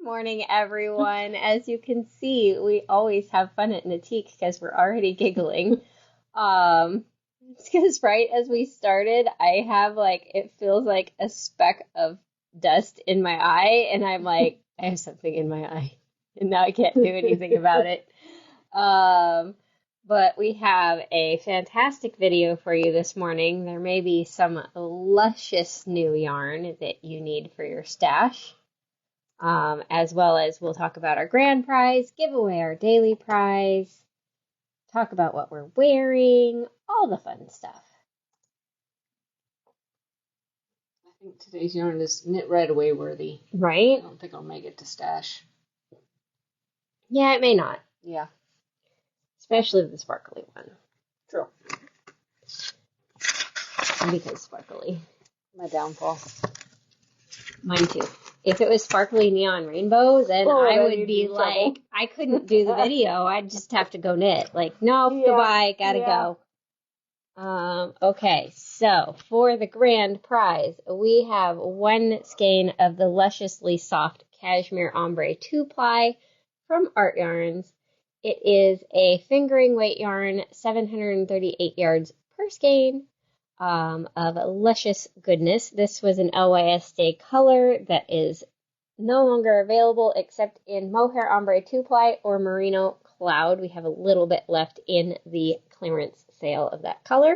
Morning, everyone. As you can see, we always have fun at Knitique because we're already giggling. Um, it's because right as we started, I have it feels like a speck of dust in my eye, and I'm like, I have something in my eye, and now I can't do anything about it. Um, but we have a fantastic video for you this morning. There may be some luscious new yarn that you need for your stash. As well as we'll talk about our grand prize, give away our daily prize, talk about what we're wearing, all the fun stuff. I think today's yarn is knit right away worthy. Right? I don't think I'll make it to stash. Yeah, it may not. Yeah. Especially the sparkly one. True. Because sparkly. My downfall. Mine too. If it was sparkly neon rainbow, then I would be like, I couldn't do the video. I'd just have to go knit. Like, nope, goodbye, gotta go. Okay, so for the grand prize, we have one skein of the lusciously soft Cashmere Ombre 2-ply from Artyarns. It is a fingering weight yarn, 738 yards per skein. Of luscious goodness. This was an LYS Day color that is no longer available except in Mohair Ombre 2-ply or Merino Cloud. We have a little bit left in the clearance sale of that color.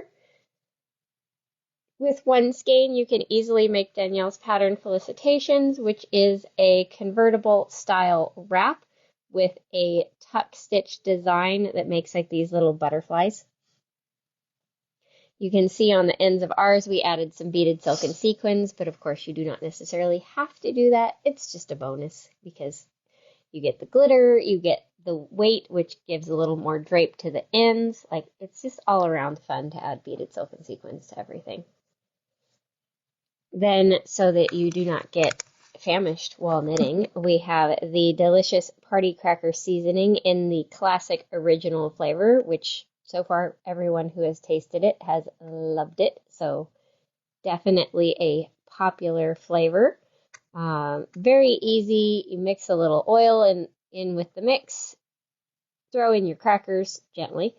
With one skein, you can easily make Danielle's pattern Felicitations, which is a convertible style wrap with a tuck stitch design that makes like these little butterflies. You can see on the ends of ours we added some beaded silk and sequins, but of course you do not necessarily have to do that. It's just a bonus because you get the glitter, you get the weight, which gives a little more drape to the ends. Like, it's just all around fun to add beaded silk and sequins to everything. Then, so that you do not get famished while knitting, we have the delicious party cracker seasoning in the classic original flavor, which so far, everyone who has tasted it has loved it, so definitely a popular flavor. Very easy. You mix a little oil in with the mix, throw in your crackers gently,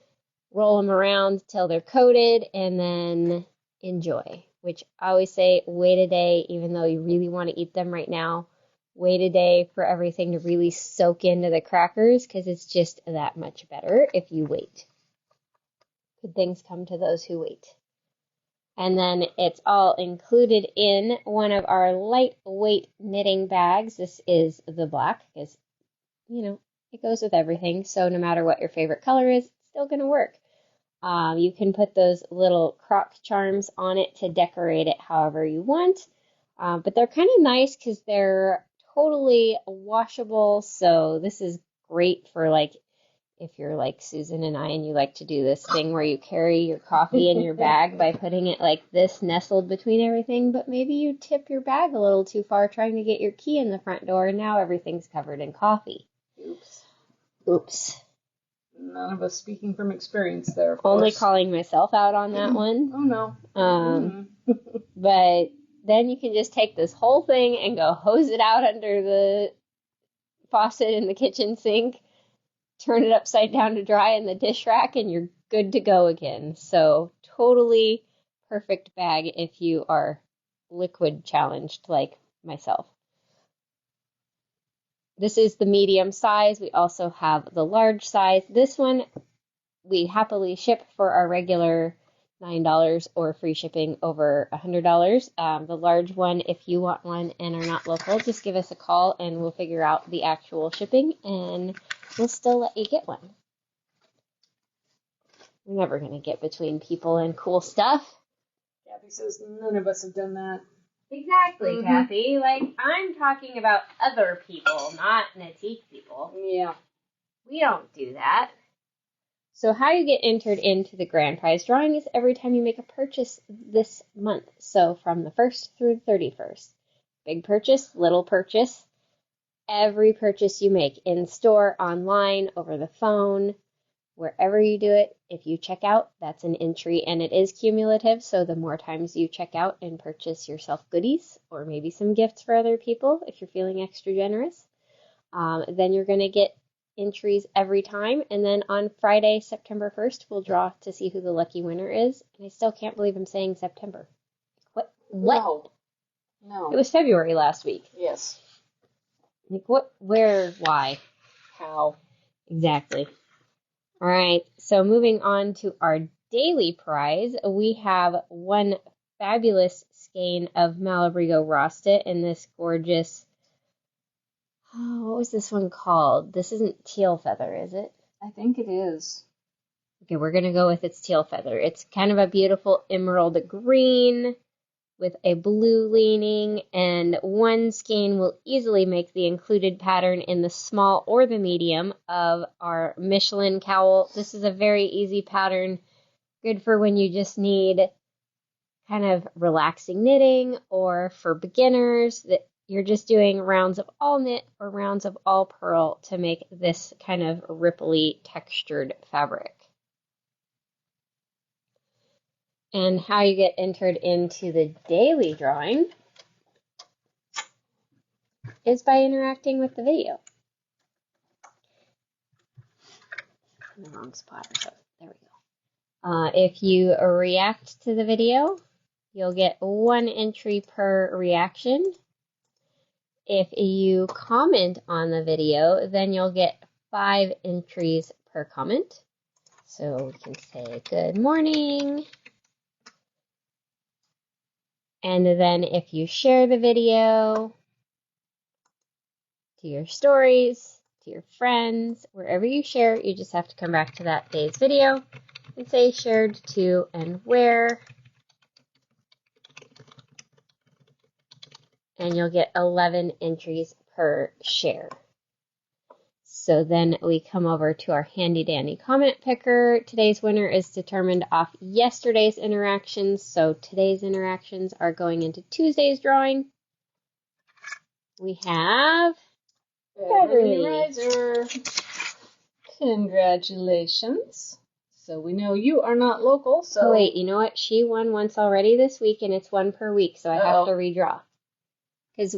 roll them around till they're coated, and then enjoy, which I always say wait a day, even though you really want to eat them right now. Wait a day for everything to really soak into the crackers because it's just that much better if you wait. Good things come to those who wait. And then it's all included in one of our lightweight knitting bags. This is the black because, you know, it goes with everything. So no matter what your favorite color is, it's still going to work. You can put those little croc charms on it to decorate it however you want. But they're kind of nice because they're totally washable. So this is great for like, if you're like Susan and I and you like to do this thing where you carry your coffee in your bag by putting it like this nestled between everything, but maybe you tip your bag a little too far trying to get your key in the front door and now everything's covered in coffee. Oops. None of us speaking from experience there. Only calling myself out on that one. Oh no. But then you can just take this whole thing and go hose it out under the faucet in the kitchen sink. Turn it upside down to dry in the dish rack, and you're good to go again. So totally perfect bag if you are liquid challenged like myself. This is the medium size. We also have the large size. This one we happily ship for our regular $9 or free shipping over $100. The large one, if you want one and are not local, just give us a call and we'll figure out the actual shipping and we'll still let you get one. We're never going to get between people and cool stuff. Kathy says none of us have done that. Exactly, Kathy. Like, I'm talking about other people, not Knitique people. Yeah. We don't do that. So how you get entered into the grand prize drawing is every time you make a purchase this month. So from the 1st through the 31st. Big purchase, little purchase. Every purchase you make in store, online, over the phone, wherever you do it, if you check out, that's an entry and it is cumulative. So the more times you check out and purchase yourself goodies or maybe some gifts for other people if you're feeling extra generous, then you're going to get entries every time. And then on Friday, September 1st, we'll draw to see who the lucky winner is. And I still can't believe I'm saying September. What? No. No. It was February last week. Yes. Like what? Where? Why? How? Exactly. All right. So moving on to our daily prize, we have one fabulous skein of Malabrigo Rosta in this gorgeous. Oh, what was this one called? This isn't teal feather, is it? I think it is. Okay, we're going to go with its teal feather. It's kind of a beautiful emerald green with a blue leaning, and one skein will easily make the included pattern in the small or the medium of our Michelan cowl. This is a very easy pattern, good for when you just need kind of relaxing knitting, or for beginners that you're just doing rounds of all knit or rounds of all purl to make this kind of ripply textured fabric. And how you get entered into the daily drawing is by interacting with the video. In the wrong spot or something. There we go. If you react to the video, you'll get 1 entry per reaction. If you comment on the video, then you'll get 5 entries per comment. So we can say good morning. And then if you share the video to your stories, to your friends, wherever you share, you just have to come back to that day's video and say shared to and where. And you'll get 11 entries per share. So then we come over to our handy dandy comment picker. Today's winner is determined off yesterday's interactions. So today's interactions are going into Tuesday's drawing. We have Beverly Riser. Congratulations. So we know you are not local, so... Oh wait, you know what? She won once already this week, and it's 1 per week, so I have to redraw. Because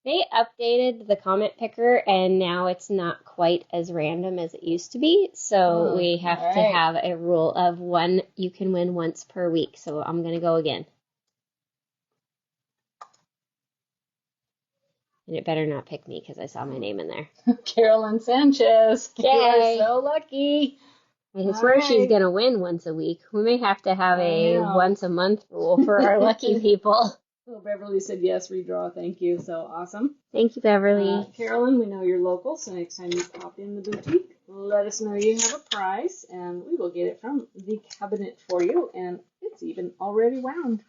they updated the comment picker, and now it's not quite as random as it used to be. So we have to have a rule of 1, you can win once per week. So I'm going to go again. And it better not pick me because I saw my name in there. Carolyn Sanchez. Yay. You're so lucky. I swear she's going to win once a week. We may have to have a once a month rule for our lucky people. Well, Beverly said yes, redraw, thank you, so awesome. Thank you, Beverly. Carolyn, we know you're local, so next time you pop in the boutique, let us know you have a prize, and we will get it from the cabinet for you, and it's even already wound.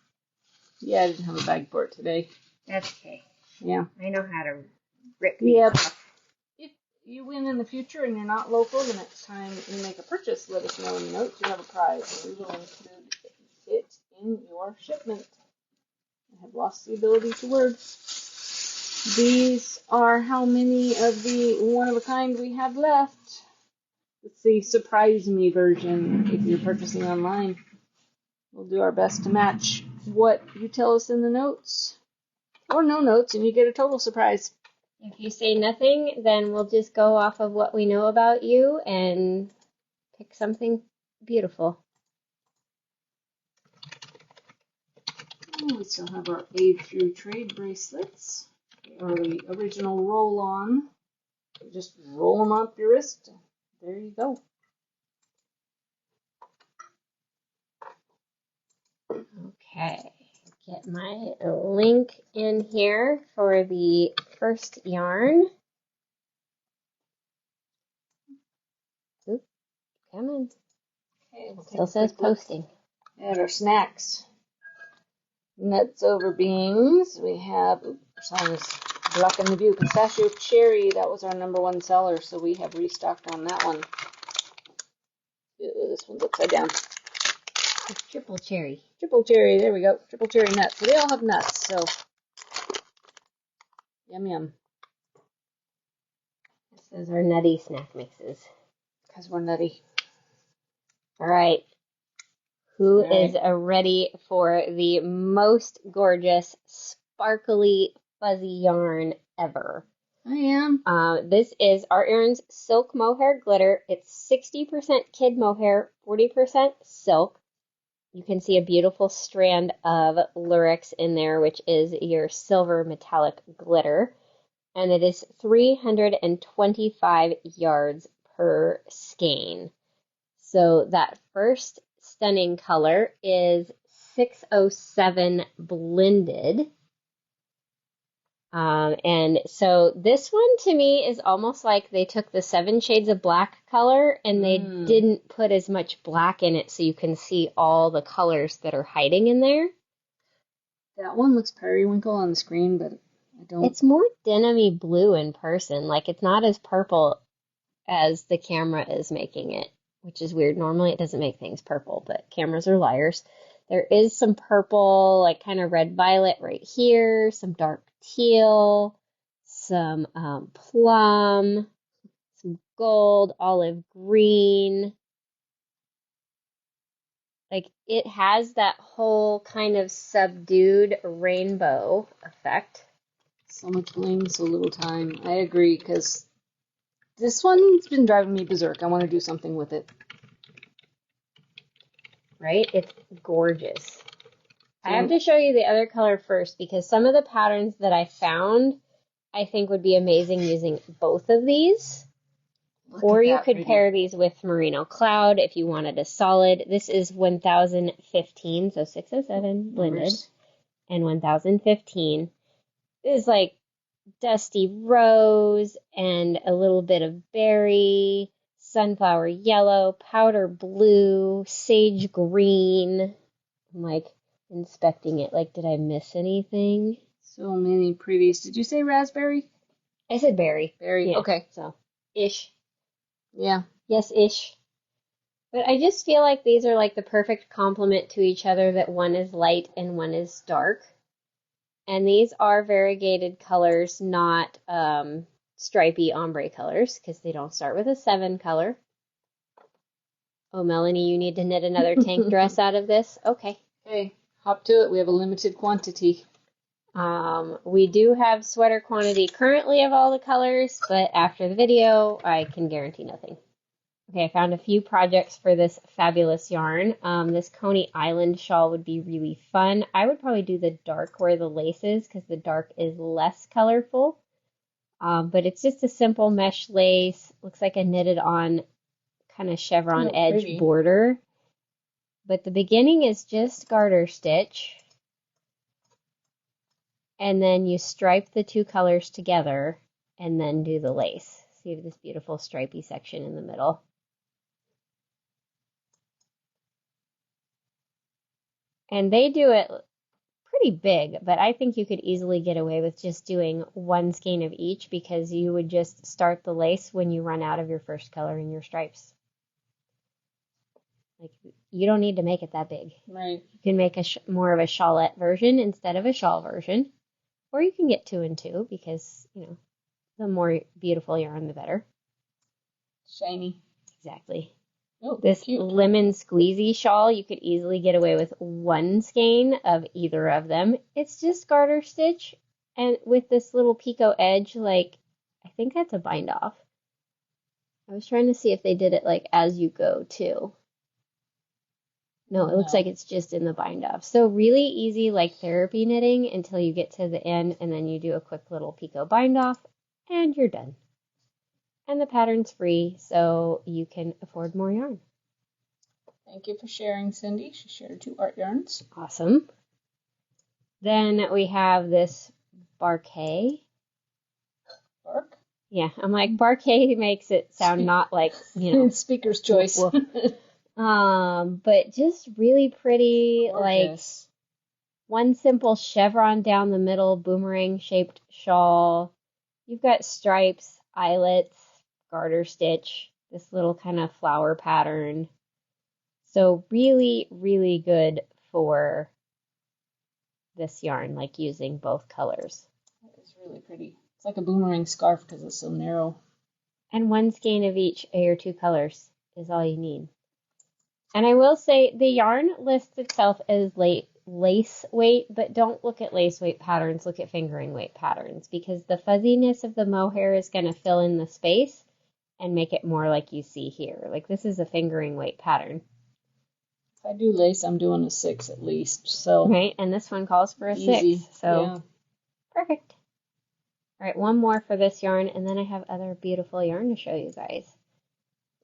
Yeah, I didn't have a bag for it today. That's okay. Yeah. I know how to rip these off. If you win in the future and you're not local, the next time you make a purchase, let us know in the notes you have a prize, and we will include it in your shipment. I have lost the ability to word. These are how many of the one-of-a-kind we have left. It's the surprise me version if you're purchasing online. We'll do our best to match what you tell us in the notes. Or no notes, and you get a total surprise. If you say nothing, then we'll just go off of what we know about you and pick something beautiful. We still have our Aid Through Trade bracelets. They are the original roll-on. You just roll them up your wrist. There you go. Okay, get my link in here for the first yarn. Oop, come on. Okay, It still says posting. And our snacks. Nuts over beans. We have, someone's blocking the view, pistachio cherry. That was our #1 seller, so we have restocked on that one. Ew, this one's upside down. It's triple cherry. Triple cherry, there we go. Triple cherry nuts. So they all have nuts, so yum yum. This is our nutty snack mixes. Because we're nutty. All right. Who is ready for the most gorgeous, sparkly, fuzzy yarn ever? I am. This is Artyarns Silk Mohair Glitter. It's 60% kid mohair, 40% silk. You can see a beautiful strand of Lurex in there, which is your silver metallic glitter. And it is 325 yards per skein. So that first stunning color is 607 blended. And so this one to me is almost like they took the 7 shades of black color and they didn't put as much black in it so you can see all the colors that are hiding in there. That one looks periwinkle on the screen, but I don't. It's more denim-y blue in person. Like it's not as purple as the camera is making it, which is weird. Normally it doesn't make things purple, but cameras are liars. There is some purple, like kind of red violet right here, some dark teal, some plum, some gold, olive green. Like it has that whole kind of subdued rainbow effect. So much bling, so little time. I agree, because this one's been driving me berserk. I want to do something with it. Right? It's gorgeous. I have to show you the other color first because some of the patterns that I found I think would be amazing using both of these. Or you could pair these with Merino Cloud if you wanted a solid. This is 1015, so 607 blended, and 1015. This is like dusty rose and a little bit of berry, sunflower yellow, powder blue, sage green. I'm like inspecting it, like, did I miss anything? So many pretties. Did you say raspberry? I said berry. Berry, yeah. Okay. So, ish. Yeah. Yes, ish. But I just feel like these are like the perfect complement to each other, that one is light and one is dark. And these are variegated colors, not stripy ombre colors, because they don't start with a 7 color. Oh, Melanie, you need to knit another tank dress out of this? Okay. Okay, hop to it. We have a limited quantity. We do have sweater quantity currently of all the colors, but after the video, I can guarantee nothing. Okay, I found a few projects for this fabulous yarn. This Coney Island shawl would be really fun. I would probably do the dark where the lace is because the dark is less colorful. But it's just a simple mesh lace. Looks like a knitted on kind of chevron edge border. But the beginning is just garter stitch. And then you stripe the 2 colors together and then do the lace. So you have this beautiful stripy section in the middle. And they do it pretty big, but I think you could easily get away with just doing 1 skein of each because you would just start the lace when you run out of your first color in your stripes. Like, you don't need to make it that big. Right. You can make more of a shawlette version instead of a shawl version. Or you can get 2 and 2 because, you know, the more beautiful yarn, the better. Shiny. Exactly. Oh, this cute. lemon squeezy shawl, you could easily get away with 1 skein of either of them. It's just garter stitch and with this little picot edge, like, I think that's a bind off. I was trying to see if they did it like as you go too. No, it looks like it's just in the bind off. So really easy, like therapy knitting until you get to the end and then you do a quick little picot bind off and you're done. And the pattern's free, so you can afford more yarn. Thank you for sharing, Cindy. She shared 2 Artyarns. Awesome. Then we have this Barquet. Bark? Yeah, I'm like, Barquet makes it sound not like, you know. Speaker's choice. But just really pretty, Gorgeous. Like 1 simple chevron down the middle, boomerang shaped shawl. You've got stripes, eyelets, garter stitch, this little kind of flower pattern. So really, really good for this yarn, like using both colors. That is really pretty. It's like a boomerang scarf because it's so narrow. And 1 skein of each of your 2 colors is all you need. And I will say the yarn lists itself as lace weight, but don't look at lace weight patterns, look at fingering weight patterns, because the fuzziness of the mohair is going to fill in the space and make it more like you see here. Like this is a fingering weight pattern. If I do lace, I'm doing a 6 at least. So right, and this one calls for a easy. 6. So yeah. Perfect. All right, one more for this yarn, and then I have other beautiful yarn to show you guys.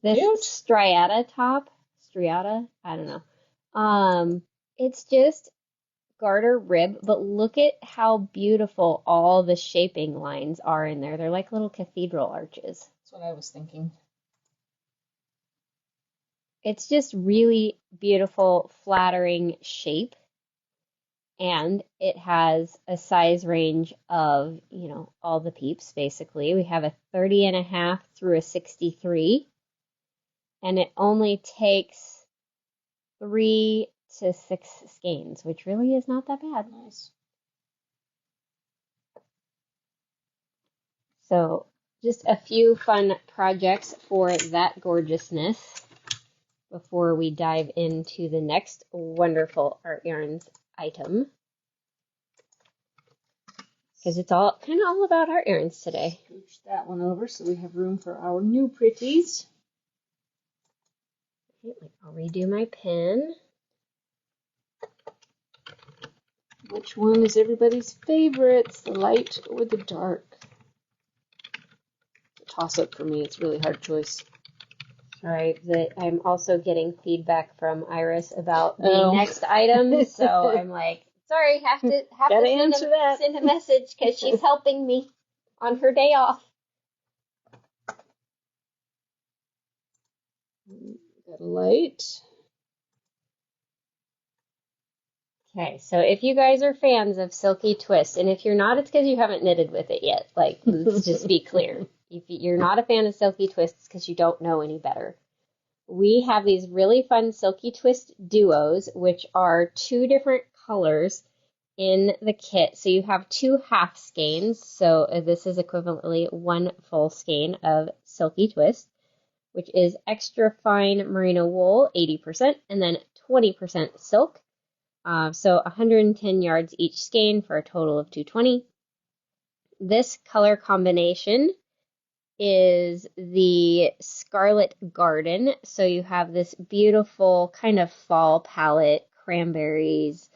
This Cute. striata top, striata, I don't know. It's just garter rib, but look at how beautiful all the shaping lines are in there. They're like little cathedral arches. That's what I was thinking. It's just really beautiful, flattering shape. And it has a size range of, all the peeps, basically. We have a 30.5 through a 63. And it only takes 3 to 6 skeins, which really is not that bad. Nice. So just a few fun projects for that gorgeousness before we dive into the next wonderful Artyarns item. Because it's all kind of all about Artyarns today. Scooch that one over so we have room for our new pretties. I'll redo my pen. Which one is everybody's favorite? The light or the dark? It's a toss-up for me. It's a really hard choice. Right, I'm also getting feedback from Iris about the next item, so I'm like, sorry, have to send a message because she's helping me on her day off. Got a light. Okay, so if you guys are fans of Silky Twist, and if you're not, it's because you haven't knitted with it yet. Like, let's just be clear. If you're not a fan of Silky Twist, it's because you don't know any better. We have these really fun Silky Twist duos, which are 2 different colors in the kit. So you have 2 half skeins. So this is equivalently 1 full skein of Silky Twist, which is extra fine merino wool, 80%, and then 20% silk. So 110 yards each skein for a total of 220. This color combination is the Scarlet Garden. So you have this beautiful kind of fall palette, cranberries,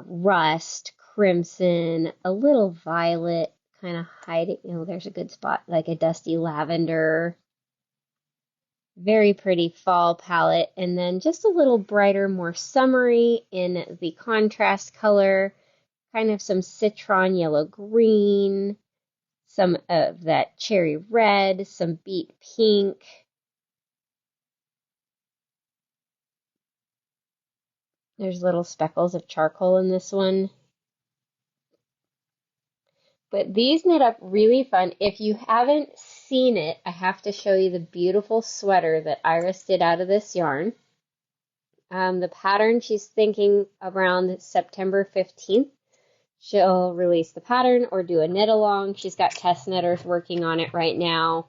rust, crimson, a little violet, kind of hiding, there's a good spot, like a dusty lavender. Very pretty fall palette, and then just a little brighter, more summery in the contrast color, kind of some citron yellow green, some of that cherry red, some beet pink. There's little speckles of charcoal in this one. But these knit up really fun. If you haven't seen it, I have to show you the beautiful sweater that Iris did out of this yarn. The pattern, she's thinking around September 15th. She'll release the pattern or do a knit along. She's got test knitters working on it right now.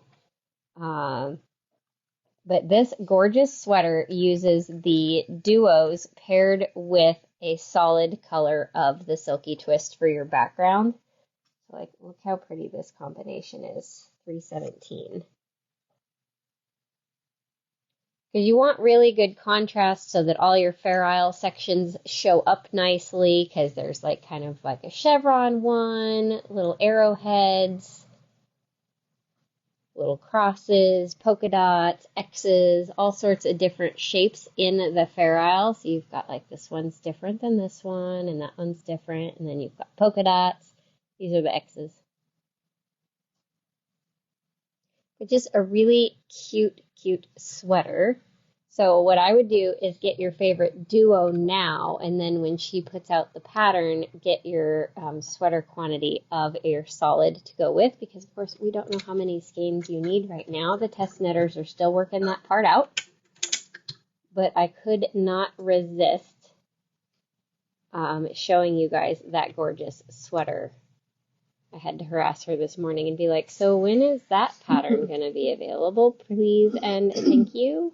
But this gorgeous sweater uses the duos paired with a solid color of the Silky Twist for your background. So look how pretty this combination is, 317. Because you want really good contrast so that all your Fair Isle sections show up nicely, because there's kind of like a chevron one, little arrowheads, little crosses, polka dots, X's, all sorts of different shapes in the Fair Isle. So you've got this one's different than this one, and that one's different, and then you've got polka dots. These are the X's. But just a really cute, cute sweater. So what I would do is get your favorite duo now, and then when she puts out the pattern, get your sweater quantity of your solid to go with, because of course we don't know how many skeins you need right now. The test knitters are still working that part out, but I could not resist showing you guys that gorgeous sweater. I had to harass her this morning and be like, so when is that pattern going to be available, please and thank you?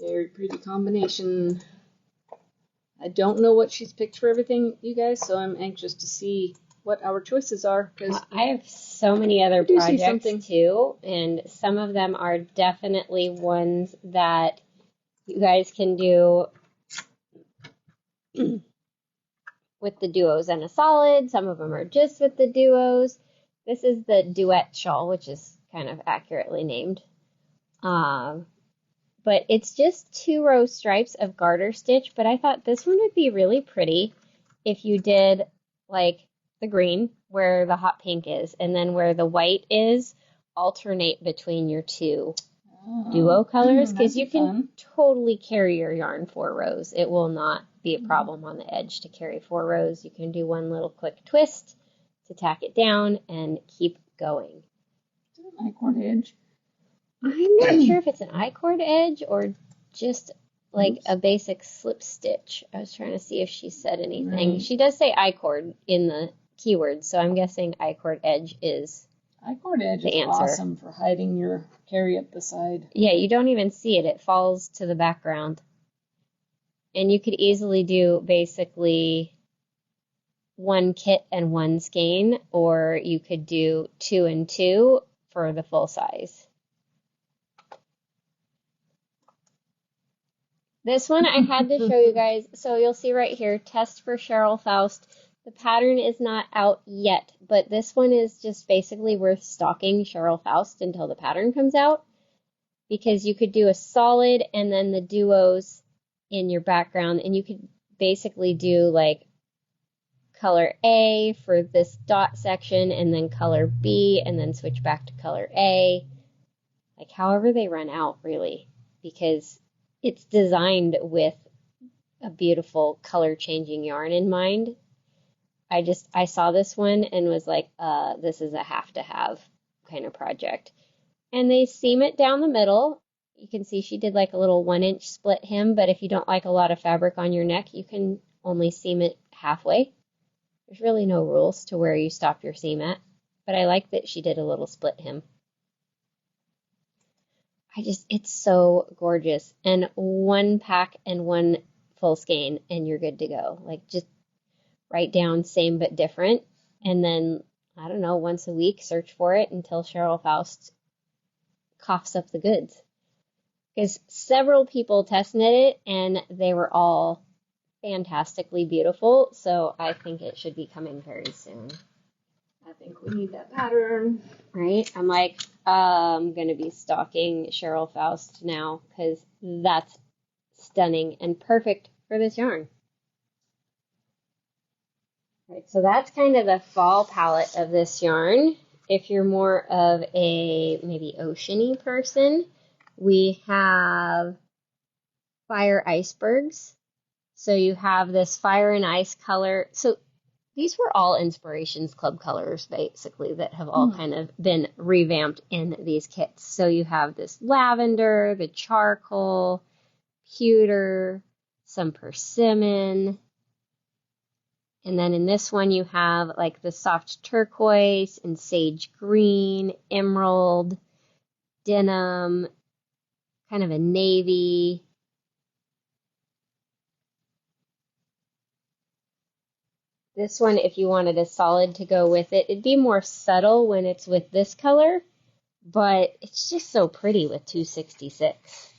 Very pretty combination. I don't know what she's picked for everything, you guys, so I'm anxious to see what our choices are. Because I have so many other projects too, and some of them are definitely ones that you guys can do with the duos and a solid. Some of them are just with the duos. This is the duet shawl, which is kind of accurately named. But it's just 2-row stripes of garter stitch, but I thought this one would be really pretty if you did like the green where the hot pink is, and then where the white is, alternate between your two duo colors, because you can totally carry your yarn 4 rows. It will not be a problem on the edge to carry 4 rows. You can do one little quick twist to tack it down and keep going. Is it an I-cord edge? I'm not sure if it's an I-cord edge or just like a basic slip stitch. I was trying to see if she said anything. Right. She does say I-cord in the keywords, so I'm guessing I-cord edge is I-cord edge the is answer. Awesome for hiding your carry up the side. Yeah, you don't even see it. It falls to the background. And you could easily do basically 1 kit and 1 skein, or you could do 2 and 2 for the full size. This one I had to show you guys. So you'll see right here, test for Cheryl Faust. The pattern is not out yet, but this one is just basically worth stocking Cheryl Faust until the pattern comes out, because you could do a solid and then the duos in your background, and you could basically do like color A for this dot section and then color B and then switch back to color A, like however they run out really, because it's designed with a beautiful color changing yarn in mind. I saw this one and was like, this is a have to have kind of project. And they seam it down the middle. You can see she did like a little 1-inch split hem, but if you don't like a lot of fabric on your neck, you can only seam it halfway. There's really no rules to where you stop your seam at, but I like that she did a little split hem. It's so gorgeous. And 1 pack and 1 full skein and you're good to go. Like just write down same but different. And then, I don't know, once a week, search for it until Cheryl Faust coughs up the goods. Because several people test knit it and they were all fantastically beautiful. So I think it should be coming very soon. I think we need that pattern. Right? I'm like, I'm going to be stocking Cheryl Faust now because that's stunning and perfect for this yarn. Right, so that's kind of the fall palette of this yarn. If you're more of a maybe oceany person, we have Fire Icebergs. So you have this fire and ice color. So these were all Inspirations Club colors, basically, that have all kind of been revamped in these kits. So you have this lavender, the charcoal, pewter, some persimmon. And then in this one, you have like the soft turquoise and sage green, emerald, denim, kind of a navy. This one, if you wanted a solid to go with it, it'd be more subtle when it's with this color, but it's just so pretty with 266.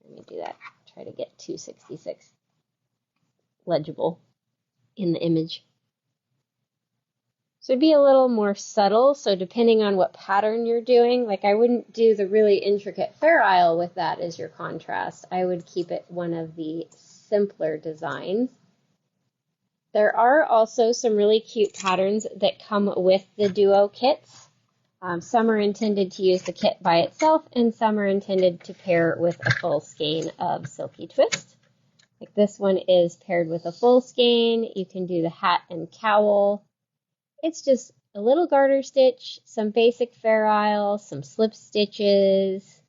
Let me do that. Try to get 266 legible in the image. So it'd be a little more subtle, so depending on what pattern you're doing, like I wouldn't do the really intricate Fair Isle with that as your contrast. I would keep it one of the simpler designs. There are also some really cute patterns that come with the duo kits. Some are intended to use the kit by itself, and some are intended to pair with a full skein of Silky Twist. Like this one is paired with a full skein. You can do the hat and cowl. It's just a little garter stitch, some basic Fair Isle, some slip stitches.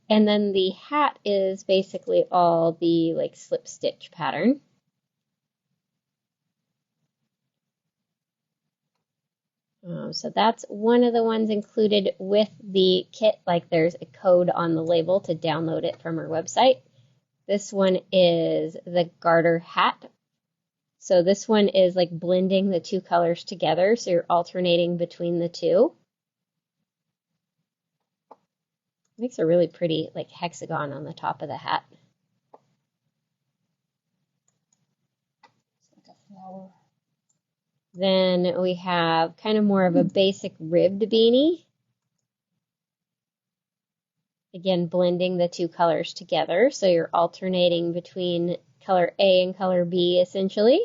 And then the hat is basically all the like slip stitch pattern. So that's one of the ones included with the kit, like there's a code on the label to download it from our website. This one is the garter hat. So this one is like blending the two colors together, so you're alternating between the two. Makes a really pretty like hexagon on the top of the hat. It's like a flower. Then we have kind of more of a basic ribbed beanie. Again, blending the two colors together, so you're alternating between color A and color B essentially.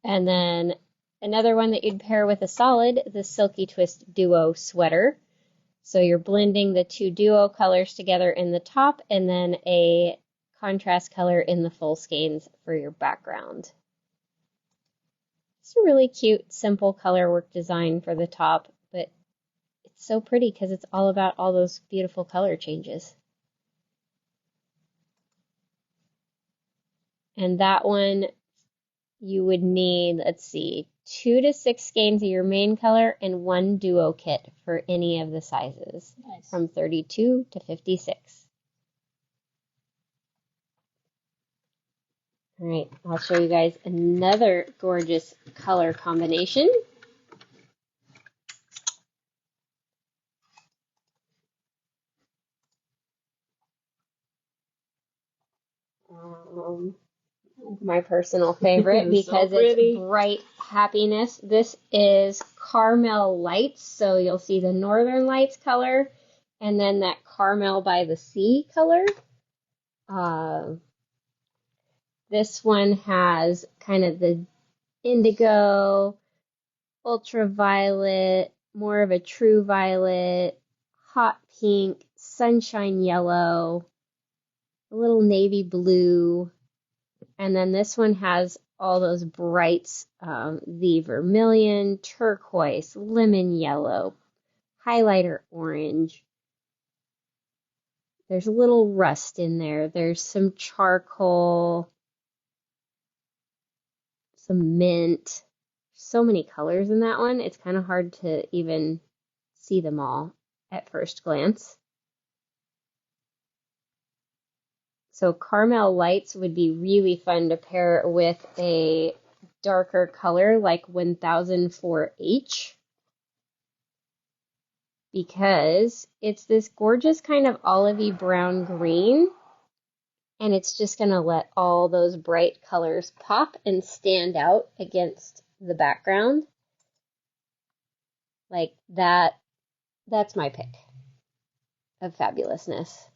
And then another one that you'd pair with a solid, the Silky Twist Duo sweater. So you're blending the two duo colors together in the top and then a contrast color in the full skeins for your background. It's a really cute, simple color work design for the top, but it's so pretty because it's all about all those beautiful color changes. And that one, you would need, let's see, 2 to 6 skeins of your main color and 1 duo kit for any of the sizes, nice. From 32 to 56. All right, I'll show you guys another gorgeous color combination. My personal favorite because so it's bright happiness. This is Caramel Lights, so you'll see the Northern Lights color and then that Caramel by the Sea color. This one has kind of the indigo, ultraviolet, more of a true violet, hot pink, sunshine yellow, a little navy blue, and then this one has all those brights, the vermilion, turquoise, lemon yellow, highlighter orange. There's a little rust in there. There's some charcoal, some mint. So many colors in that one. It's kind of hard to even see them all at first glance. So Caramel Lights would be really fun to pair with a darker color like 1004H because it's this gorgeous kind of olivey brown green and it's just going to let all those bright colors pop and stand out against the background. Like that's my pick of fabulousness.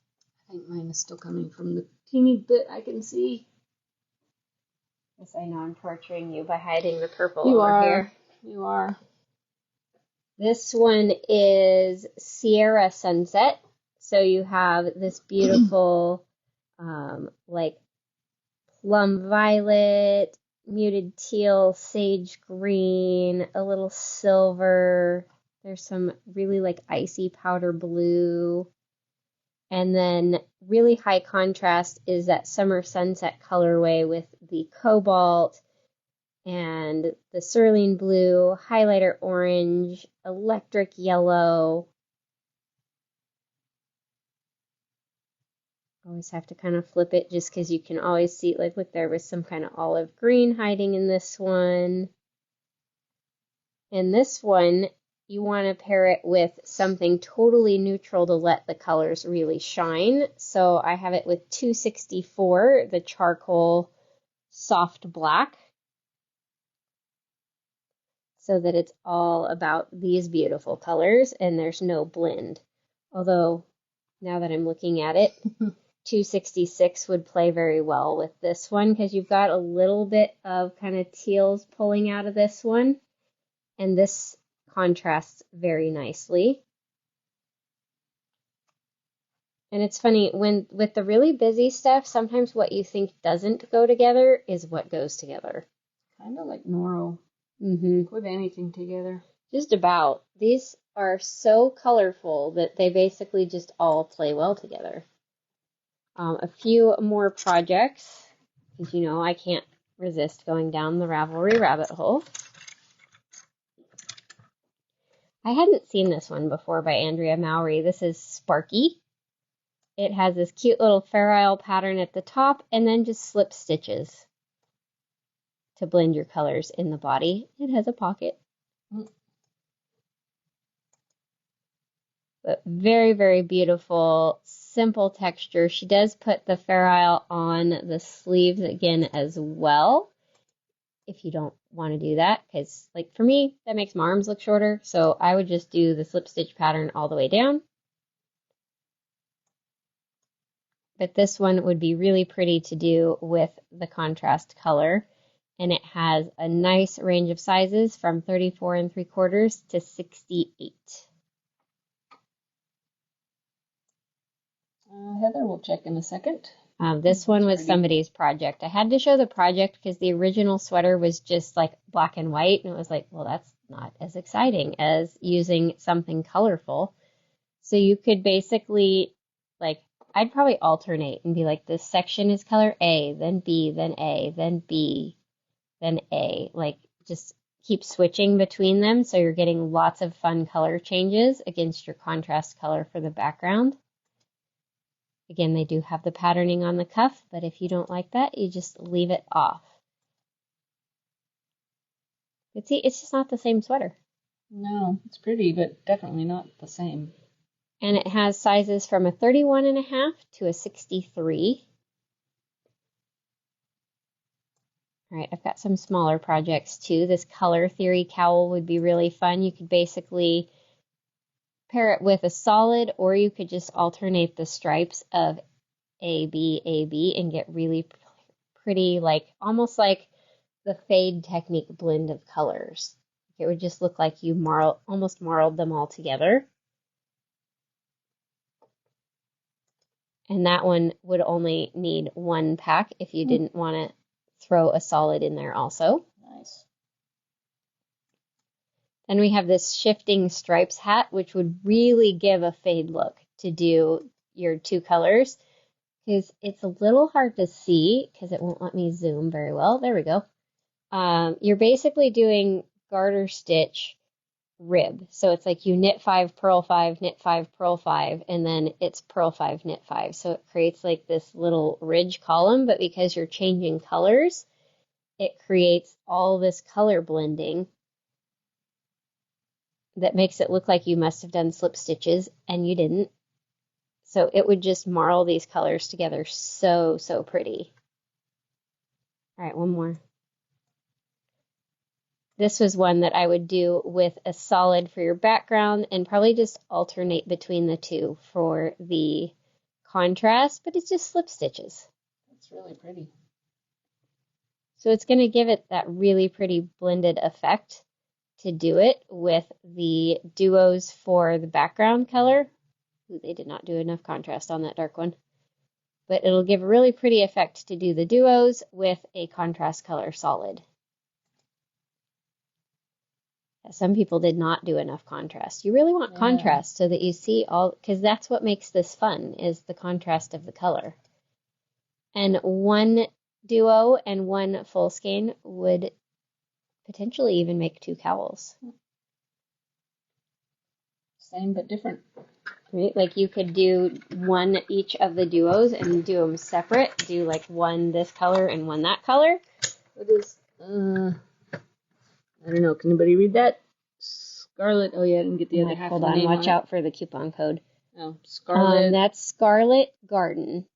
I think mine is still coming from the teeny bit I can see. Yes, I know I'm torturing you by hiding the purple over here. You are. This one is Sierra Sunset. So you have this beautiful like plum violet, muted teal, sage green, a little silver. There's some really like icy powder blue. And then really high contrast is that Summer Sunset colorway with the cobalt and the cerulean blue, highlighter orange, electric yellow. Always have to kind of flip it just because you can always see, like, look, there was some kind of olive green hiding in this one. And this one, you want to pair it with something totally neutral to let the colors really shine. So I have it with 264, the charcoal soft black, so that it's all about these beautiful colors and there's no blend. Although, now that I'm looking at it, 266 would play very well with this one because you've got a little bit of kind of teals pulling out of this one. And this contrasts very nicely. And it's funny, when with the really busy stuff, sometimes what you think doesn't go together is what goes together. Kind of like Noro. Put anything together. Just about. These are so colorful that they basically just all play well together. A few more projects, because you know I can't resist going down the Ravelry rabbit hole. I hadn't seen this one before by Andrea Mowry. This is Sparky. It has this cute little Fair Isle pattern at the top and then just slip stitches to blend your colors in the body. It has a pocket. But very, very beautiful, simple texture. She does put the Fair Isle on the sleeves again as well, if you don't want to do that, because like for me, that makes my arms look shorter. So I would just do the slip stitch pattern all the way down. But this one would be really pretty to do with the contrast color. And it has a nice range of sizes from 34 3/4 to 68. Heather will check in a second. This one was somebody's project. I had to show the project because the original sweater was just like black and white. And it was like, well, that's not as exciting as using something colorful. So you could basically, like, I'd probably alternate and be like, this section is color A, then B, then A, then B, then A. Like, just keep switching between them so you're getting lots of fun color changes against your contrast color for the background. Again, they do have the patterning on the cuff, but if you don't like that, you just leave it off. But see, it's just not the same sweater. No, it's pretty, but definitely not the same. And it has sizes from a 31.5 to a 63. All right, I've got some smaller projects too. This color theory cowl would be really fun. You could basically pair it with a solid, or you could just alternate the stripes of A, B, and get really pretty, like almost like the fade technique blend of colors. It would just look like you almost marled them all together. And that one would only need one pack if you didn't want to throw a solid in there also. Nice. Then we have this shifting stripes hat, which would really give a fade look to do your two colors, because it's a little hard to see because it won't let me zoom very well. There we go. You're basically doing garter stitch rib. So it's like you knit 5, purl 5, knit 5, purl 5, and then it's purl 5, knit 5. So it creates like this little ridge column, but because you're changing colors, it creates all this color blending that makes it look like you must have done slip stitches and you didn't. So it would just marl these colors together so, so pretty. All right, one more. This was one that I would do with a solid for your background and probably just alternate between the two for the contrast, but it's just slip stitches. That's really pretty. So it's going to give it that really pretty blended effect to do it with the duos for the background color. Ooh, they did not do enough contrast on that dark one. But it'll give a really pretty effect to do the duos with a contrast color solid. Some people did not do enough contrast. You really want contrast so that you see all, because that's what makes this fun, is the contrast of the color. And one duo and one full skein would potentially even make 2 cowls. Same but different. Right? Like you could do one each of the duos and do them separate. Do like one this color and one that color. What is, I don't know. Can anybody read that? Scarlet. Oh, yeah, I didn't get the other half of the name. Hold on, watch out for the coupon code. Oh, Scarlet. That's Scarlet Garden.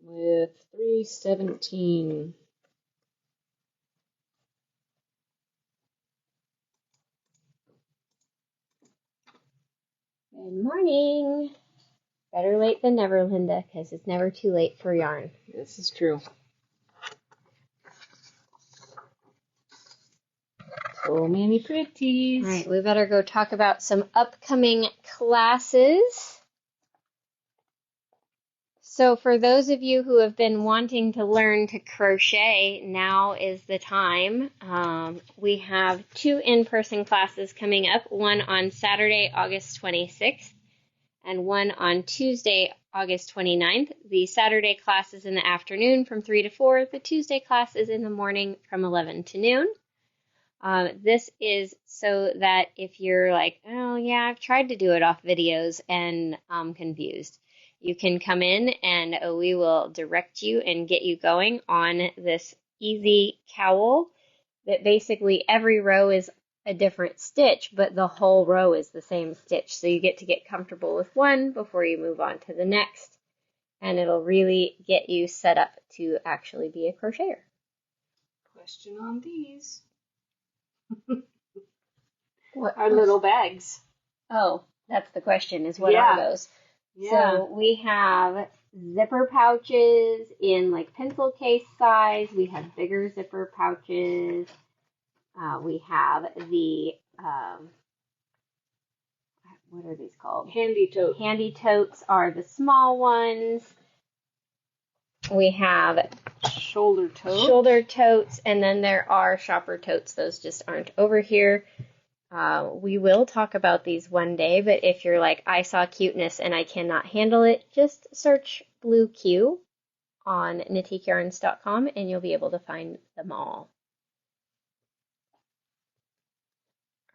With 317. Good morning. Better late than never, Linda, because it's never too late for yarn. This is true. So many pretties. All right, we better go talk about some upcoming classes. So for those of you who have been wanting to learn to crochet, now is the time. We have 2 in-person classes coming up, one on Saturday, August 26th, and one on Tuesday, August 29th. The Saturday class is in the afternoon from 3 to 4. The Tuesday class is in the morning from 11 to noon. This is so that if you're like, oh yeah, I've tried to do it off videos and I'm confused, you can come in and we will direct you and get you going on this easy cowl that basically every row is a different stitch, but the whole row is the same stitch. So you get to get comfortable with one before you move on to the next, and it'll really get you set up to actually be a crocheter. Question on these. What Our little bags. Oh, that's the question, is what Yeah. are those? Yeah. So we have zipper pouches in like pencil case size. We have bigger zipper pouches. We have the, what are these called? Handy tote. Handy totes are the small ones. We have Shoulder tote. shoulder totes, and then there are shopper totes. Those just aren't over here. We will talk about these one day, but if you're like, I saw cuteness and I cannot handle it, just search Blue Q on knitikearns.com and you'll be able to find them all.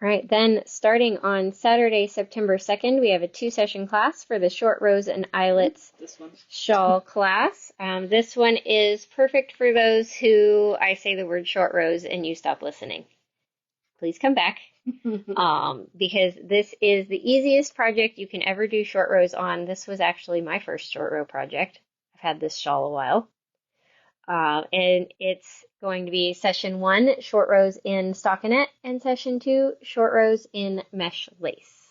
All right, then starting on Saturday, September 2nd, we have a 2-session class for the Short Rows and Eyelets This one. shawl class. This one is perfect for those who I say the word short rows and you stop listening. Please come back. Because this is the easiest project you can ever do short rows on. This was actually my first short row project. I've had this shawl a while. And it's going to be session 1, short rows in stockinette, and session 2, short rows in mesh lace.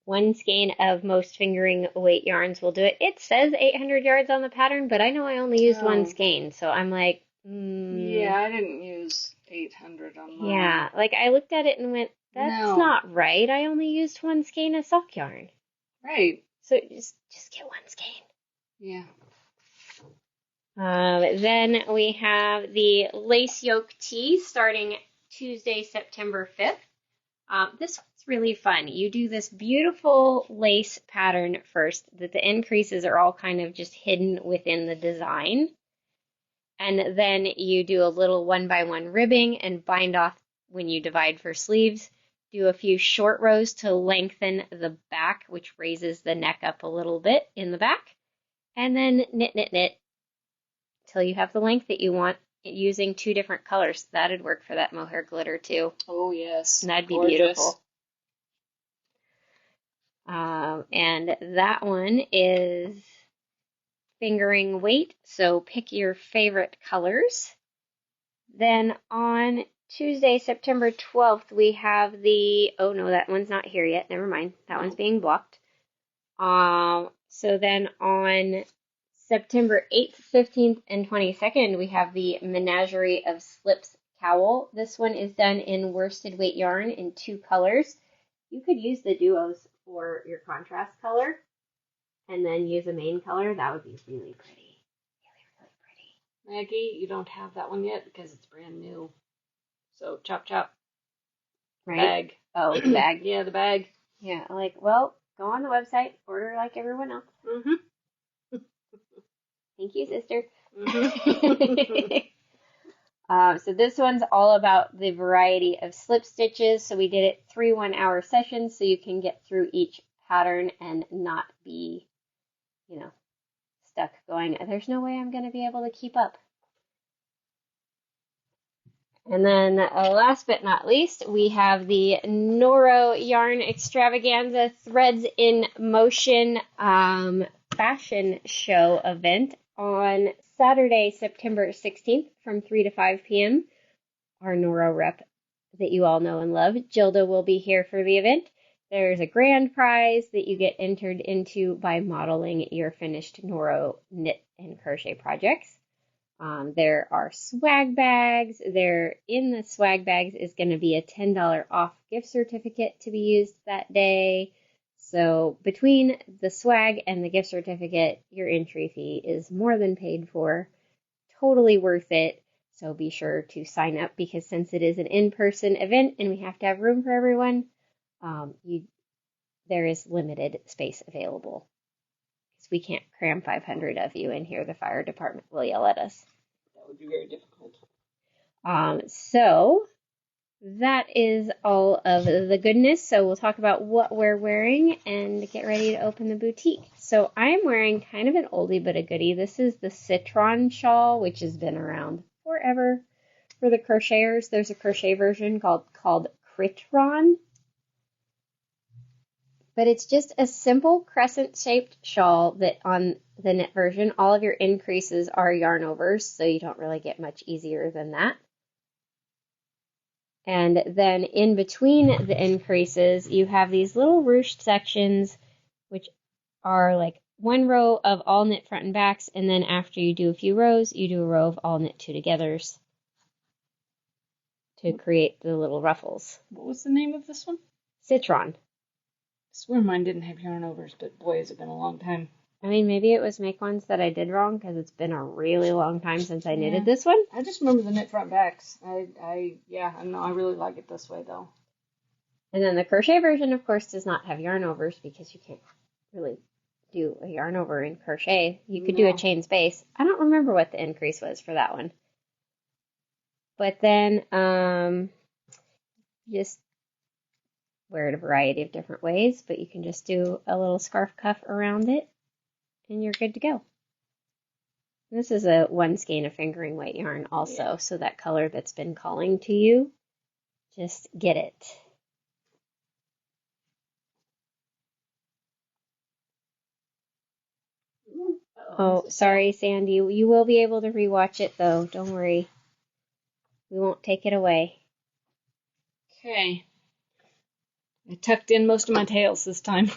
1 skein of most fingering weight yarns will do it. It says 800 yards on the pattern, but I know I only used 1 skein, so I'm like, Yeah, I didn't use 800 on mine. Yeah, like I looked at it and went, that's not right. I only used 1 skein of sock yarn. Right. So just get 1 skein. Yeah. Then we have the lace yoke tee starting Tuesday, September 5th. This one's really fun. You do this beautiful lace pattern first, that the increases are all kind of just hidden within the design. And then you do a little 1x1 ribbing and bind off when you divide for sleeves. Do a few short rows to lengthen the back, which raises the neck up a little bit in the back. And then knit, knit, knit till you have the length that you want using 2 different colors. That'd work for that mohair glitter too. Oh, yes. And that'd be Gorgeous. beautiful. And that one is fingering weight, so pick your favorite colors. Then on Tuesday, September 12th, we have the, oh no, that one's not here yet. Never mind. That one's being blocked. So then on September 8th, 15th, and 22nd, we have the Menagerie of Slips cowl. This one is done in worsted weight yarn in 2 colors. You could use the duos for your contrast color and then use a main color. That would be really pretty. Really, really pretty. Maggie, you don't have that one yet because it's brand new. So chop chop. Right? Bag. Oh, the bag. Yeah, the bag. Yeah, like, well, go on the website, order like everyone else. Mm-hmm. Thank you, sister. Mm-hmm. So this one's all about the variety of slip stitches. So we did it 3 1-hour sessions so you can get through each pattern and not be, stuck going, there's no way I'm going to be able to keep up. And then last but not least, we have the Noro Yarn Extravaganza Threads in Motion fashion show event on Saturday, September 16th from 3 to 5 p.m. Our Noro rep that you all know and love, Gilda, will be here for the event. There's a grand prize that you get entered into by modeling your finished Noro knit and crochet projects. There are swag bags. There in the swag bags is going to be a $10 off gift certificate to be used that day. So between the swag and the gift certificate, your entry fee is more than paid for. Totally worth it. So be sure to sign up because since it is an in-person event and we have to have room for everyone, there is limited space available. Because we can't cram 500 of you in here. The fire department will yell at us. That would be very difficult. So that is all of the goodness. So we'll talk about what we're wearing and get ready to open the boutique. So I'm wearing kind of an oldie but a goodie. This is the Citron shawl, which has been around forever for the crocheters. There's a crochet version called Citron. But it's just a simple crescent-shaped shawl that on the knit version, all of your increases are yarn overs, so you don't really get much easier than that. And then in between the increases, you have these little ruched sections, which are like one row of all knit front and backs, and then after you do a few rows, you do a row of all knit two-togethers to create the little ruffles. What was the name of this one? Citron. I swear mine didn't have yarn overs, but boy, has it been a long time. I mean, maybe it was make ones that I did wrong because it's been a really long time since I knitted this one. I just remember the knit front backs. I really like it this way though. And then the crochet version, of course, does not have yarn overs because you can't really do a yarn over in crochet. You could do a chain space. I don't remember what the increase was for that one. But then just wear it a variety of different ways, but you can just do a little scarf cuff around it and you're good to go. This is a one skein of fingering weight yarn also, so that color that's been calling to you, just get it. Oh, sorry, Sandy. You will be able to rewatch it though. Don't worry. We won't take it away. Okay. I tucked in most of my tails this time.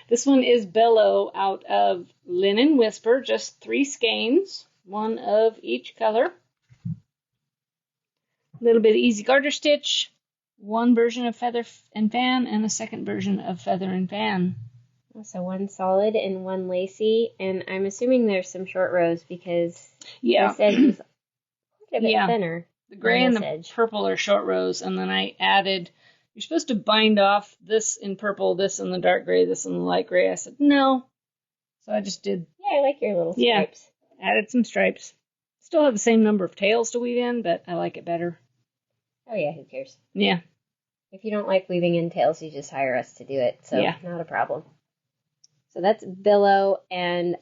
This one is Billow out of Linen Whisper, just 3 skeins, one of each color. A little bit of easy garter stitch, one version of feather and fan, and a second version of feather and fan. So one solid and one lacy, and I'm assuming there's some short rows because this edge is quite a bit thinner. The gray and the purple are short rows, and then I added, you're supposed to bind off this in purple, this in the dark gray, this in the light gray. I said, no. So I just did. Yeah, I like your little stripes. Yeah, added some stripes. Still have the same number of tails to weave in, but I like it better. Oh yeah, who cares? Yeah. If you don't like weaving in tails, you just hire us to do it. So not a problem. So that's Billow, and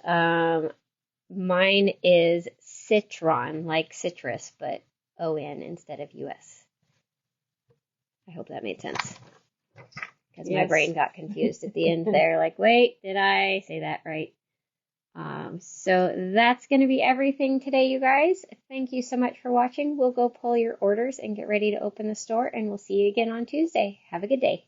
mine is Citron, like citrus, but O-N instead of U-S. I hope that made sense. Because my brain got confused at the end there. Like, wait, did I say that right? So that's going to be everything today, you guys. Thank you so much for watching. We'll go pull your orders and get ready to open the store, and we'll see you again on Tuesday. Have a good day.